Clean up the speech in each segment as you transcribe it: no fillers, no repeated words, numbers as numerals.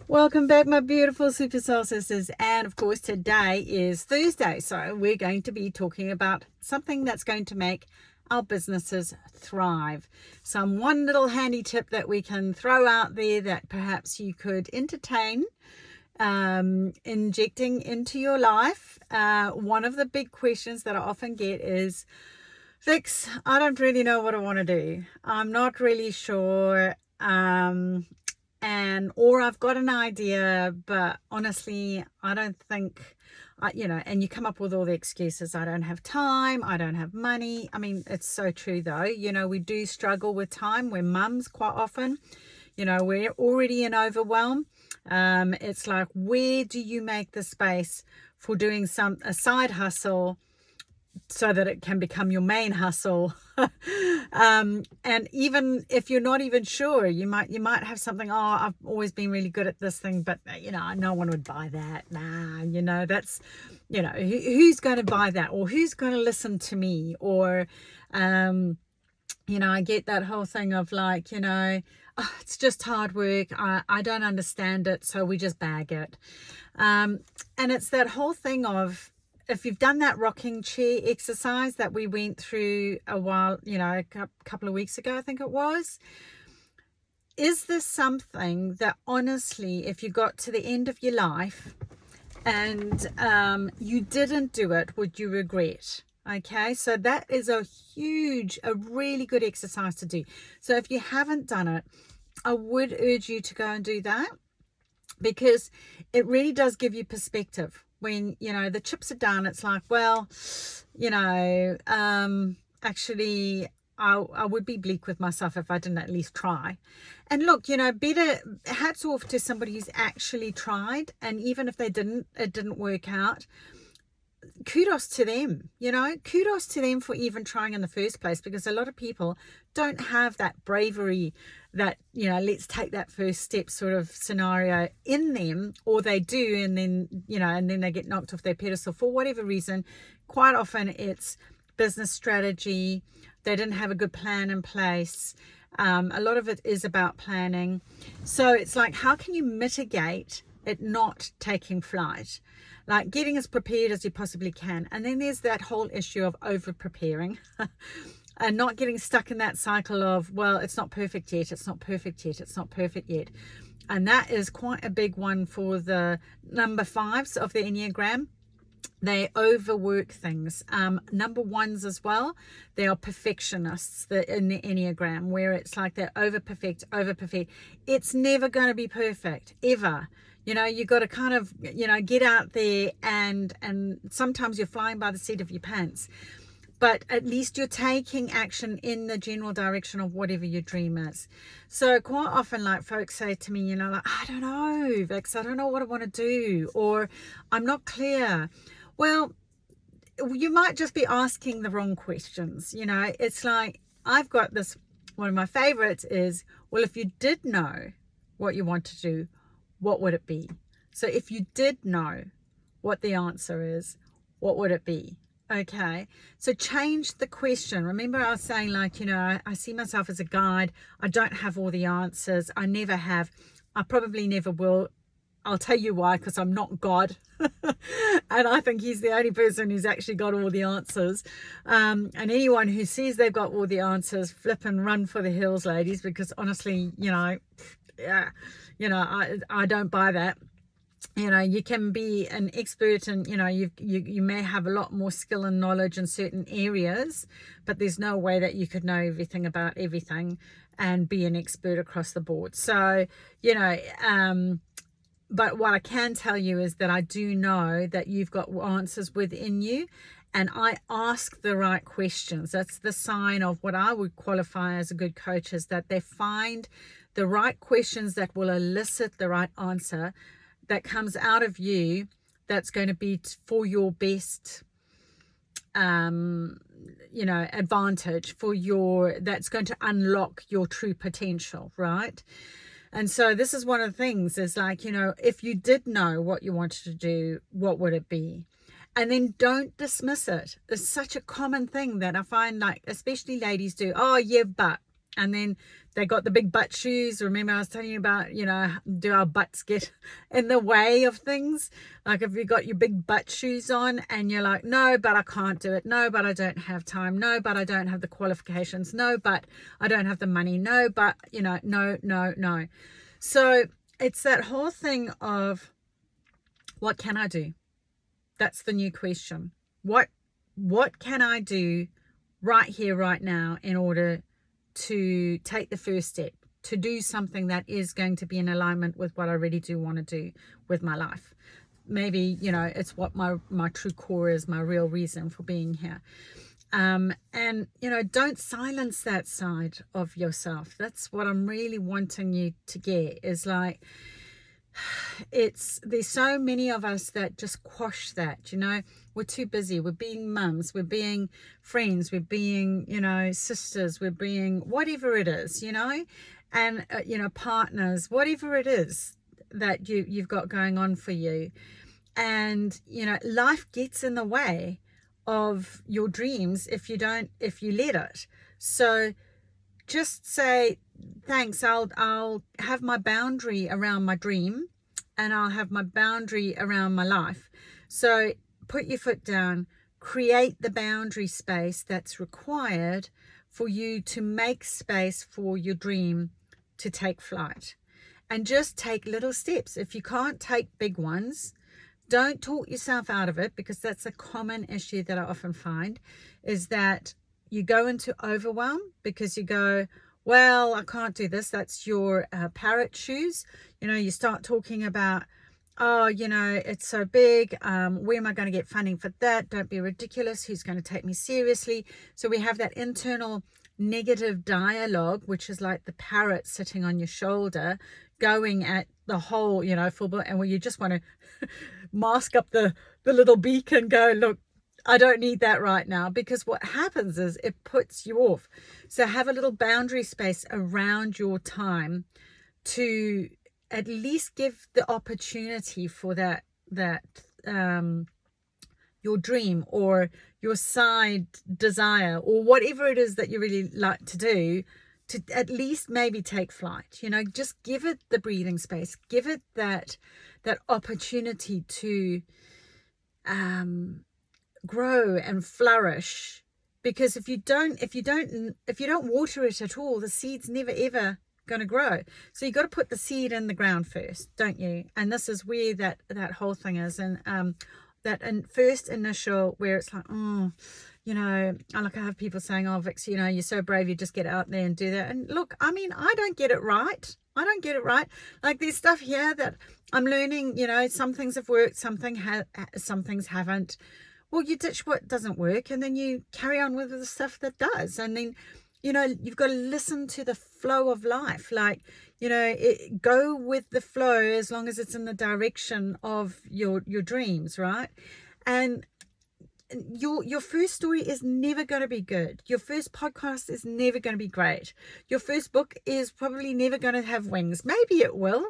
Welcome back, my beautiful super soul sisters. And of course, today is Thursday. So we're going to be talking about something that's going to make our businesses thrive. Some one little handy tip that we can throw out there that perhaps you could entertain injecting into your life. One of the big questions that I often get is, Vix, I don't really know what I want to do. I'm not really sure. Or I've got an idea, but honestly, I don't think, and you come up with all the excuses. I don't have time. I don't have money. I mean, it's so true though. We do struggle with time. We're mums quite often. We're already in overwhelm. It's like, where do you make the space for doing a side hustle so that it can become your main hustle? And even if you're not even sure, you might have something, I've always been really good at this thing, but no one would buy that. That's who's going to buy that, or who's going to listen to me, or I get that whole thing of like, it's just hard work, I don't understand it, so we just bag it. And it's that whole thing of, if you've done that rocking chair exercise that we went through a couple of weeks ago, I think it was, is this something that honestly, if you got to the end of your life and you didn't do it, would you regret? Okay, so that is a really good exercise to do. So if you haven't done it, I would urge you to go and do that, because it really does give you perspective. When the chips are down, it's like, well, actually I would be bleak with myself if I didn't at least try. And look, better, hats off to somebody who's actually tried, and even if it didn't work out, kudos to them. Kudos to them for even trying in the first place, because a lot of people don't have that bravery, that let's take that first step sort of scenario in them, or they do, and then they get knocked off their pedestal for whatever reason. Quite often it's business strategy. They didn't have a good plan in place. A lot of it is about planning. So it's like, how can you mitigate it not taking flight? Like getting as prepared as you possibly can. And then there's that whole issue of over preparing and not getting stuck in that cycle of, well, it's not perfect yet, it's not perfect yet, it's not perfect yet. And that is quite a big one for the number 5s of the Enneagram. They overwork things. Number 1s as well, they are perfectionists in the Enneagram, where it's like they're over perfect. It's never going to be perfect, ever. You got to kind of, get out there, and sometimes you're flying by the seat of your pants, but at least you're taking action in the general direction of whatever your dream is. So quite often, like, folks say to me, like, I don't know, Vix, I don't know what I want to do, or I'm not clear. Well, you might just be asking the wrong questions. It's like, I've got this, one of my favorites is, well, if you did know what you want to do, what would it be? So if you did know what the answer is, what would it be? Okay, so change the question. Remember, I was saying, like, I see myself as a guide. I don't have all the answers. I never have. I probably never will. I'll tell you why, because I'm not God. And I think he's the only person who's actually got all the answers. And anyone who says they've got all the answers, flip and run for the hills, ladies, because honestly, I don't buy that. You can be an expert, and you may have a lot more skill and knowledge in certain areas, but there's no way that you could know everything about everything and be an expert across the board. So but what I can tell you is that I do know that you've got answers within you, and I ask the right questions. That's the sign of what I would qualify as a good coach, is that they find the right questions that will elicit the right answer that comes out of you, that's going to be for your best advantage, that's going to unlock your true potential, right? And so this is one of the things, is like, if you did know what you wanted to do, what would it be? And then don't dismiss it. It's such a common thing that I find, like, especially ladies do. Oh yeah, but And then they got the big butt shoes. Remember I was telling you about, you know, do our butts get in the way of things? Like if you got your big butt shoes on and you're like, no, but I can't do it. No, but I don't have time. No, but I don't have the qualifications. No, but I don't have the money. No, but, you know, no, no, no. So it's that whole thing of, what can I do? That's the new question. What can I do right here, right now, in order to take the first step, to do something that is going to be in alignment with what I really do want to do with my life? Maybe, you know, it's what my true core is, my real reason for being here. And, you know, don't silence that side of yourself. That's what I'm really wanting you to get, is like, there's so many of us that just quash that, you know. We're too busy. We're being mums, we're being friends, we're being, you know, sisters, we're being whatever it is, you know, and you know, partners, whatever it is that you've got going on for you. And you know, life gets in the way of your dreams if you let it. So just say, thanks, I'll have my boundary around my dream, and I'll have my boundary around my life. So put your foot down, create the boundary space that's required for you to make space for your dream to take flight. And just take little steps. If you can't take big ones, don't talk yourself out of it, because that's a common issue that I often find, is that you go into overwhelm because you go, well, I can't do this. That's your parrot shoes. You know, you start talking about, oh, you know, it's so big. Where am I going to get funding for that? Don't be ridiculous. Who's going to take me seriously? So we have that internal negative dialogue, which is like the parrot sitting on your shoulder, going at the whole, you know, full, and where you just want to mask up the little beak and go, look, I don't need that right now, because what happens is it puts you off. So have a little boundary space around your time to at least give the opportunity for that your dream or your side desire or whatever it is that you really like to do, to at least maybe take flight. You know, just give it the breathing space, give it that opportunity to grow and flourish. Because if you don't water it at all, the seed's never ever going to grow. So you got to put the seed in the ground first, don't you? And this is where that whole thing is. And that first initial, where it's like, oh, you know, I have people saying, oh, Vix, you know, you're so brave, you just get out there and do that. And look, I mean, I don't get it right. Like there's stuff here that I'm learning, you know, some things have worked, some things haven't. Well, you ditch what doesn't work and then you carry on with the stuff that does. And then, you know, you've got to listen to the flow of life. Like, you know, go with the flow as long as it's in the direction of your dreams, right? And your first story is never going to be good. Your first podcast is never going to be great. Your first book is probably never going to have wings. Maybe it will.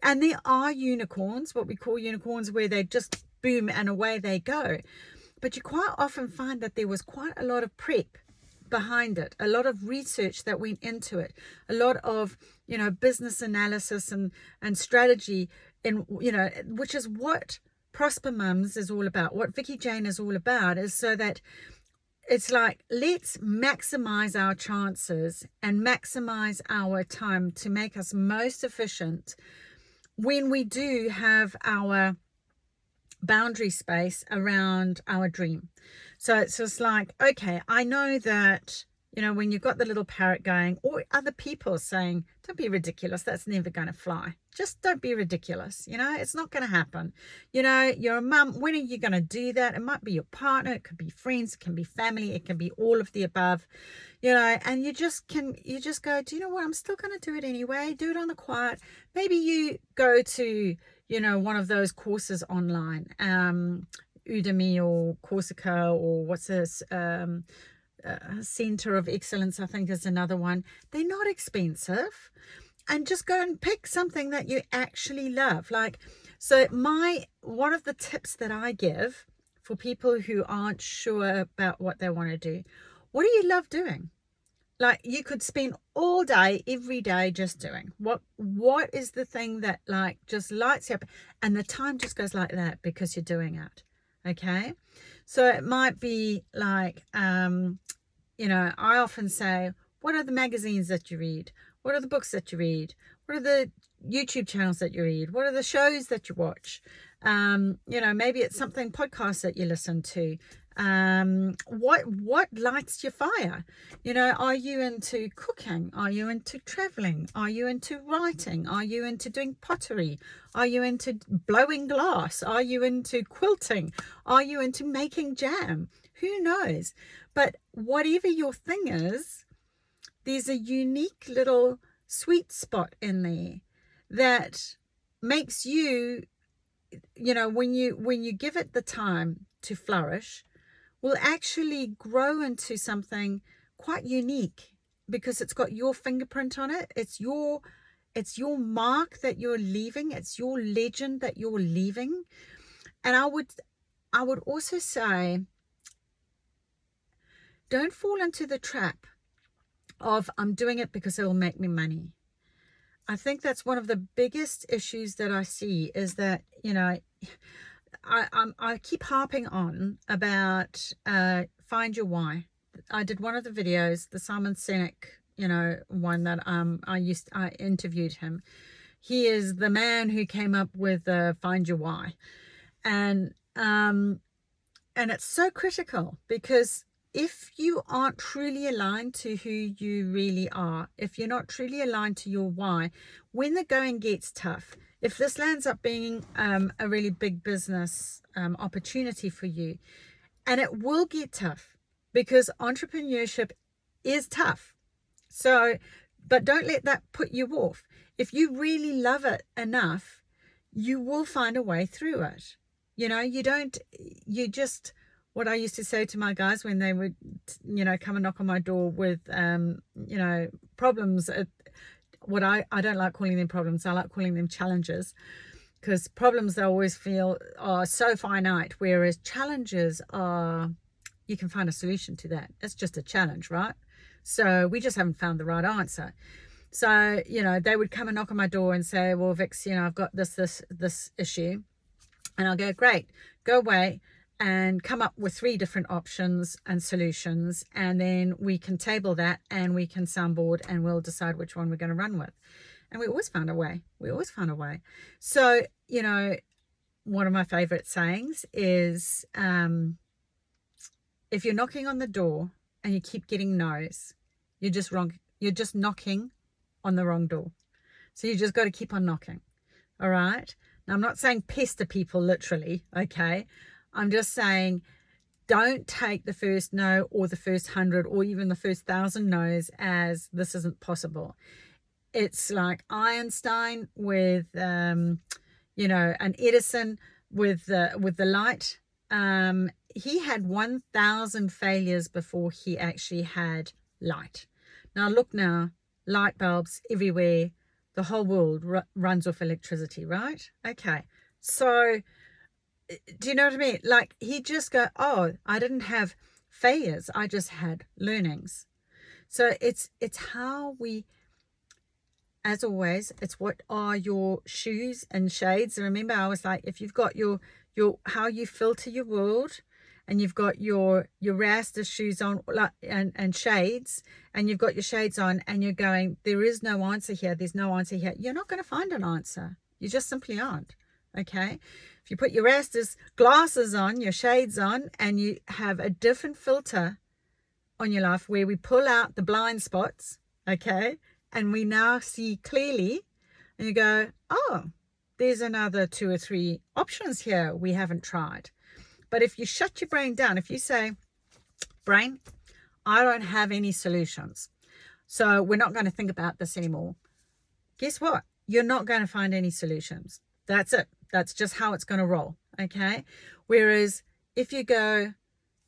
And there are unicorns, what we call unicorns, where they just boom and away they go. But you quite often find that there was quite a lot of prep behind it, a lot of research that went into it, a lot of, you know, business analysis and strategy, in, you know, which is what Prosper Mums is all about, what Vicky Jane is all about, is so that it's like, let's maximize our chances and maximize our time to make us most efficient when we do have our boundary space around our dream. So it's just like, okay, I know that, you know, when you've got the little parrot going, or other people saying, don't be ridiculous, that's never going to fly. Just don't be ridiculous. You know, it's not going to happen. You know, you're a mum. When are you going to do that? It might be your partner. It could be friends. It can be family. It can be all of the above, you know, and you just go, do you know what? I'm still going to do it anyway. Do it on the quiet. Maybe you go to, you know, one of those courses online, Udemy or Corsica, or what's this, Center of Excellence, I think is another one. They're not expensive. And just go and pick something that you actually love. Like, so one of the tips that I give for people who aren't sure about what they want to do, what do you love doing? like you could spend all day, every day just doing what is the thing that like just lights you up, and the time just goes like that because you're doing it. Okay, so it might be like you know, I often say, what are the magazines that you read? What are the books that you read? What are the YouTube channels that you read? What are the shows that you watch? You know, maybe it's something podcasts that you listen to. What lights your fire? You know, are you into cooking? Are you into traveling? Are you into writing? Are you into doing pottery? Are you into blowing glass? Are you into quilting? Are you into making jam? Who knows? But whatever your thing is, there's a unique little sweet spot in there that makes you, you know, when you give it the time to flourish, will actually grow into something quite unique because it's got your fingerprint on it. It's your mark that you're leaving. It's your legend that you're leaving. And I would also say, don't fall into the trap of I'm doing it because it will make me money. I think that's one of the biggest issues that I see is that, you know, I keep harping on about find your why. I did one of the videos, the Simon Sinek, you know, one that I interviewed him. He is the man who came up with find your why, and it's so critical because if you aren't truly aligned to who you really are, if you're not truly aligned to your why, when the going gets tough, if this lands up being a really big business opportunity for you, and it will get tough because entrepreneurship is tough. So, but don't let that put you off. If you really love it enough, you will find a way through it. You know, you just, what I used to say to my guys when they would, you know, come and knock on my door with, you know, problems. What I don't like calling them problems. I like calling them challenges, because problems, they always feel are so finite, whereas challenges are, you can find a solution to that. It's just a challenge, right? So we just haven't found the right answer. So, you know, they would come and knock on my door and say, well, Vix, you know, I've got this issue. And I'll go, great, go away and come up with 3 different options and solutions, and then we can table that and we can soundboard and we'll decide which one we're going to run with. And we always found a way. So, you know, one of my favorite sayings is, if you're knocking on the door and you keep getting no's, you're just wrong. You're just knocking on the wrong door. So you just got to keep on knocking. All right. Now, I'm not saying pester people literally, okay? I'm just saying don't take the first no or the first 100 or even the first 1,000 no's as this isn't possible. It's like Einstein with, you know, an Edison with the light. He had 1,000 failures before he actually had light. Now, look now, light bulbs everywhere. The whole world runs off electricity, right? Okay. So, do you know what I mean? Like, he just go, oh, I didn't have failures. I just had learnings. So it's how we, as always, it's what are your shoes and shades. And remember, I was like, if you've got your how you filter your world, and you've got your Rasta shoes on and shades, and you've got your shades on, and you're going, there is no answer here, there's no answer here, you're not going to find an answer. You just simply aren't. Okay? If you put your Rasta's glasses on, your shades on, and you have a different filter on your life where we pull out the blind spots, okay, and we now see clearly, and you go, oh, there's another 2 or 3 options here we haven't tried. But if you shut your brain down, if you say, brain, I don't have any solutions, so we're not going to think about this anymore, guess what? You're not going to find any solutions. That's it. That's just how it's going to roll, okay? Whereas if you go,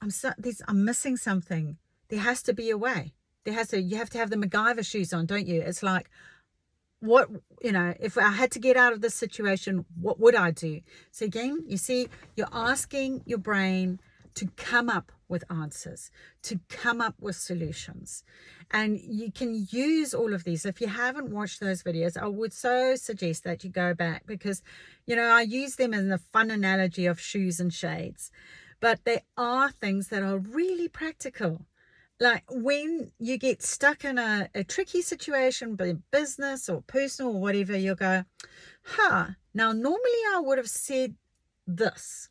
I'm missing something, there has to be a way. You have to have the MacGyver shoes on, don't you? It's like, what, you know, if I had to get out of this situation, what would I do? So again, you see, you're asking your brain to come up with answers, to come up with solutions. And you can use all of these. If you haven't watched those videos, I would so suggest that you go back, because, I use them in the fun analogy of shoes and shades. But they are things that are really practical. Like when you get stuck in a tricky situation, be it business or personal or whatever, you'll go, now normally I would have said this,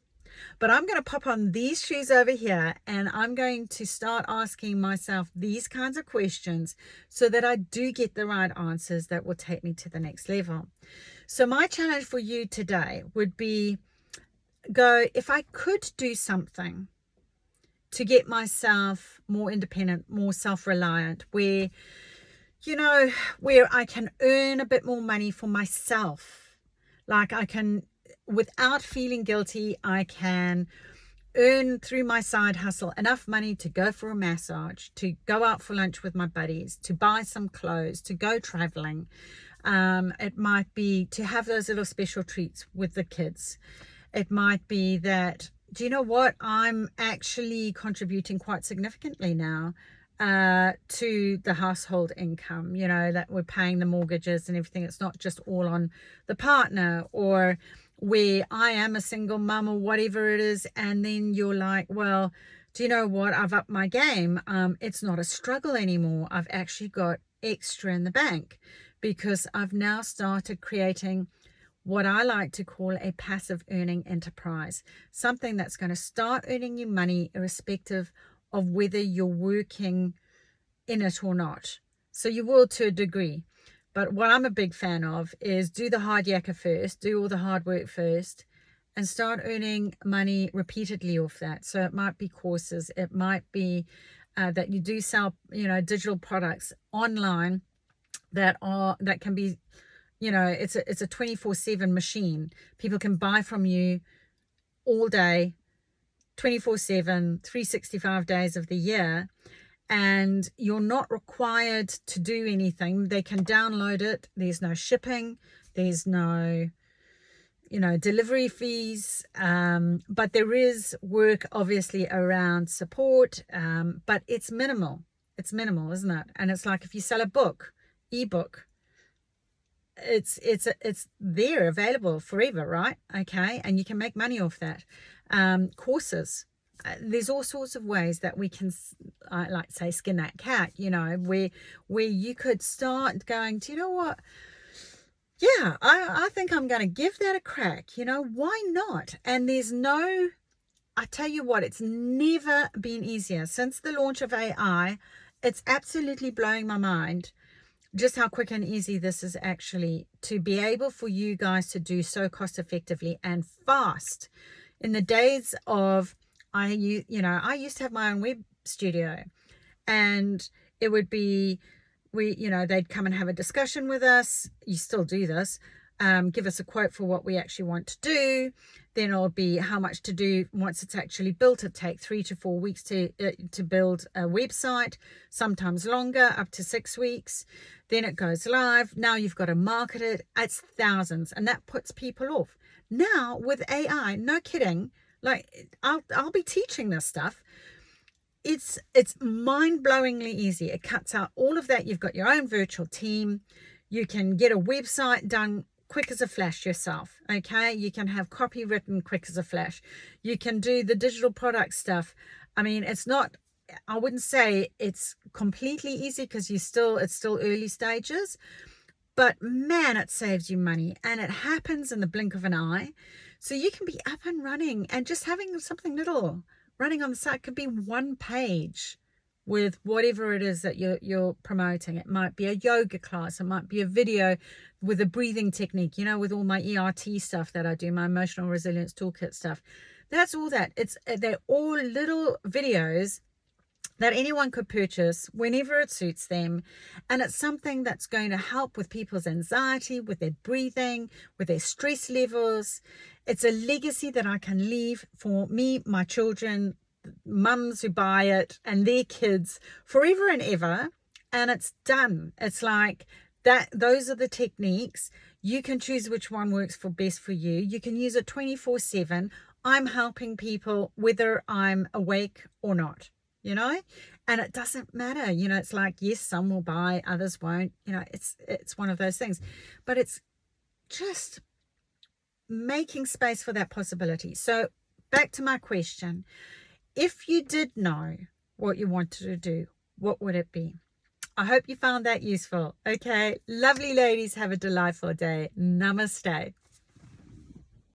but I'm going to pop on these shoes over here and I'm going to start asking myself these kinds of questions so that I do get the right answers that will take me to the next level. So my challenge for you today would be, if I could do something to get myself more independent, more self-reliant, where I can earn a bit more money for myself. Like I can, without feeling guilty, I can earn through my side hustle enough money to go for a massage, to go out for lunch with my buddies, to buy some clothes, to go traveling. It might be to have those little special treats with the kids. It might be that, do you know what? I'm actually contributing quite significantly now to the household income, that we're paying the mortgages and everything. It's not just all on the partner, or where I am a single mum or whatever it is. And then you're like, well, do you know what? I've upped my game. It's not a struggle anymore. I've actually got extra in the bank because I've now started creating what I like to call a passive earning enterprise, something that's going to start earning you money irrespective of whether you're working in it or not. So you will to a degree. But what I'm a big fan of is do the hard yakka first, do all the hard work first, and start earning money repeatedly off that. So it might be courses, it might be that you do sell, digital products online that can be, it's a 24/7 machine. People can buy from you all day, 24/7, 365 days of the year, and you're not required to do anything. They can download it. There's no shipping. There's no, delivery fees. But there is work obviously around support. But it's minimal. It's minimal, isn't it? And it's like if you sell a book, ebook, it's there available forever, right? Okay, and you can make money off that. Courses, there's all sorts of ways that we can, like say, skin that cat, where you could start going, do you know what, yeah, I think I'm going to give that a crack. Why not? And I tell you what, it's never been easier since the launch of AI. It's absolutely blowing my mind just how quick and easy this is actually to be able for you guys to do so cost effectively and fast. In the days of, I used to have my own web studio, and it would be, they'd come and have a discussion with us. You still do this. Give us a quote for what we actually want to do. Then it'll be how much to do once it's actually built. It'll take 3 to 4 weeks to build a website, sometimes longer, up to 6 weeks. Then it goes live. Now you've got to market it. It's thousands, and that puts people off. Now with AI, no kidding, like I'll be teaching this stuff. It's mind-blowingly easy. It cuts out all of that. You've got your own virtual team. You can get a website done quick as a flash yourself. Okay, you can have copy written quick as a flash. You can do the digital product stuff. I mean, I wouldn't say it's completely easy because it's still early stages, but man, it saves you money, and it happens in the blink of an eye. So you can be up and running, and just having something little running on the side could be one page with whatever it is that you're promoting. It might be a yoga class. It might be a video with a breathing technique, with all my ERT stuff that I do, my emotional resilience toolkit stuff. That's all that. They're all little videos that anyone could purchase whenever it suits them. And it's something that's going to help with people's anxiety, with their breathing, with their stress levels. It's a legacy that I can leave for me, my children, mums who buy it, and their kids forever and ever. And it's done. It's like that. Those are the techniques. You can choose which one works best for you. You can use it 24/7. I'm helping people whether I'm awake or not, you know, and it doesn't matter, you know. It's like, yes, some will buy, others won't, you know. It's one of those things, but it's just making space for that possibility. So back to my question, if you did know what you wanted to do, what would it be? I hope you found that useful. Okay, lovely ladies, have a delightful day. Namaste.